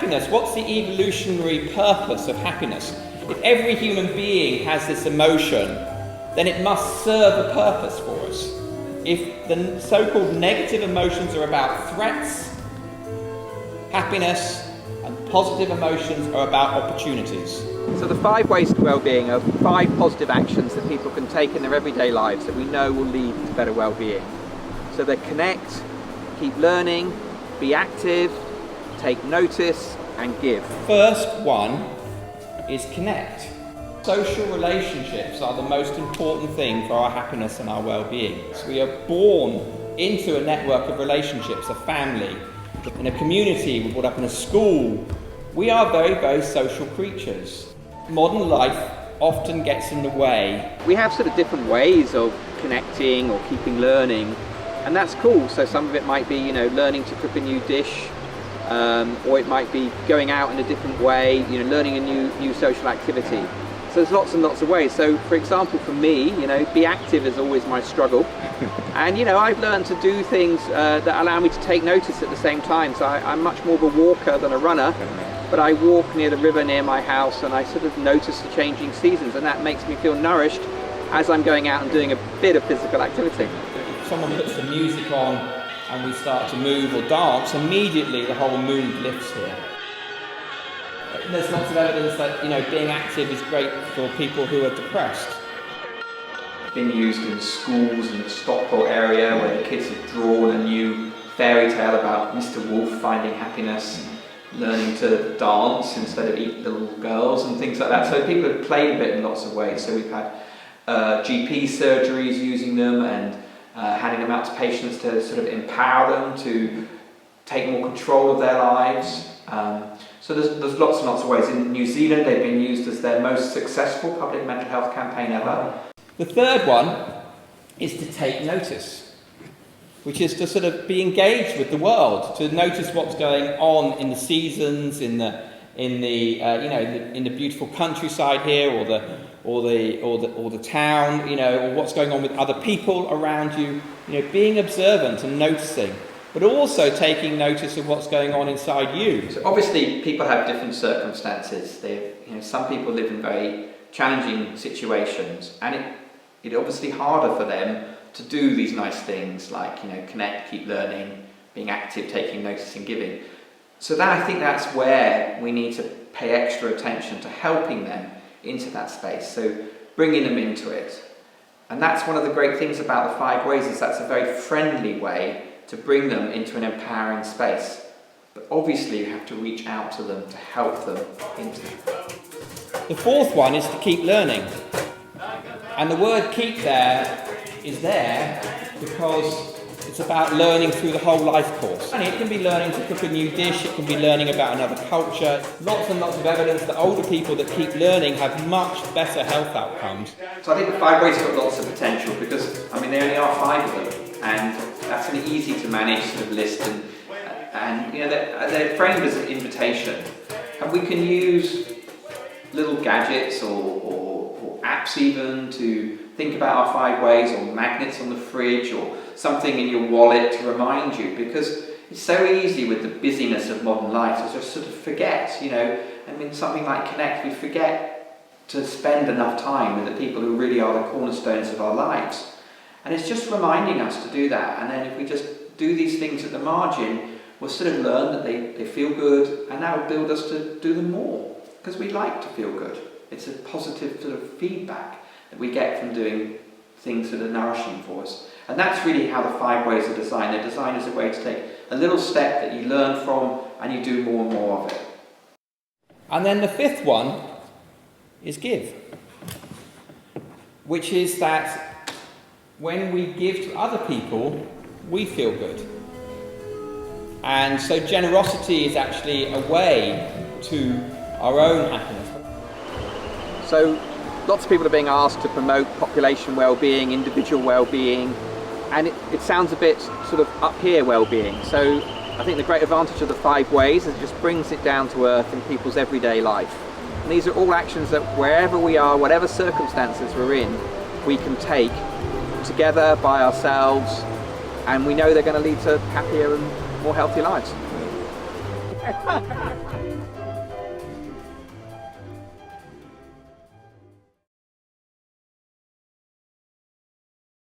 happiness, what's the evolutionary purpose of happiness? If every human being has this emotion, then it must serve a purpose for us. If the so-called negative emotions are about threats, happiness and positive emotions are about opportunities. So the 5 ways to well-being are 5 positive actions that people can take in their everyday lives that we know will lead to better well-being. So they connect, keep learning, be active, take notice and give. First one is connect. Social relationships are the most important thing for our happiness and our well-being. So we are born into a network of relationships, a family, in a community, we're brought up in a school. We are very, very social creatures. Modern life often gets in the way. We have sort of different ways of connecting or keeping learning, and that's cool. So some of it might be, learning to cook a new dish, or it might be going out in a different way, learning a new social activity. So there's lots and lots of ways. So for example, for me, be active is always my struggle. And I've learned to do things that allow me to take notice at the same time. So I'm much more of a walker than a runner, but I walk near the river near my house and I sort of notice the changing seasons, and that makes me feel nourished as I'm going out and doing a bit of physical activity. If someone puts the music on and we start to move or dance, immediately the whole mood lifts here. There's lots of evidence that being active is great for people who are depressed. It's been used in schools in the Stockport area where the kids have drawn a new fairy tale about Mr. Wolf finding happiness, learning to dance instead of eat little girls and things like that. So people have played a bit in lots of ways. So we've had GP surgeries using them and handing them out to patients to sort of empower them to take more control of their lives. So there's lots and lots of ways. In New Zealand, they've been used as their most successful public mental health campaign ever. The third one is to take notice, which is to sort of be engaged with the world, to notice what's going on in the seasons, in the beautiful countryside here, or the town, or what's going on with other people around you. Being observant and noticing, but also taking notice of what's going on inside you. So obviously people have different circumstances. Some people live in very challenging situations, and it's obviously harder for them to do these nice things like connect, keep learning, being active, taking notice and giving. So I think that's where we need to pay extra attention to helping them into that space, so bringing them into it. And that's one of the great things about the 5 ways, is that's a very friendly way to bring them into an empowering space. But obviously you have to reach out to them to help them into that. The fourth one is to keep learning. And the word keep there is there because it's about learning through the whole life course. And it can be learning to cook a new dish, it can be learning about another culture. Lots and lots of evidence that older people that keep learning have much better health outcomes. So I think the 5 ways have got lots of potential because, there only are 5 of them. And that's an easy to manage sort of list, and they're framed as an invitation. And we can use little gadgets or apps even to think about our 5 ways, or magnets on the fridge, or something in your wallet to remind you, because it's so easy with the busyness of modern life to just sort of forget, something like Connect, we forget to spend enough time with the people who really are the cornerstones of our lives. And it's just reminding us to do that, and then if we just do these things at the margin, we'll sort of learn that they feel good, and that will build us to do them more, because we like to feel good. It's a positive sort of feedback that we get from doing things that are nourishing for us. And that's really how the 5 ways are designed. They're designed as a way to take a little step that you learn from, and you do more and more of it. And then the 5th one is give, which is that when we give to other people, we feel good. And so generosity is actually a way to our own happiness. So lots of people are being asked to promote population well-being, individual well-being, and it sounds a bit sort of up here well-being. So I think the great advantage of the 5 ways is it just brings it down to earth in people's everyday life. And these are all actions that wherever we are, whatever circumstances we're in, we can take together by ourselves, and we know they're going to lead to happier and more healthy lives.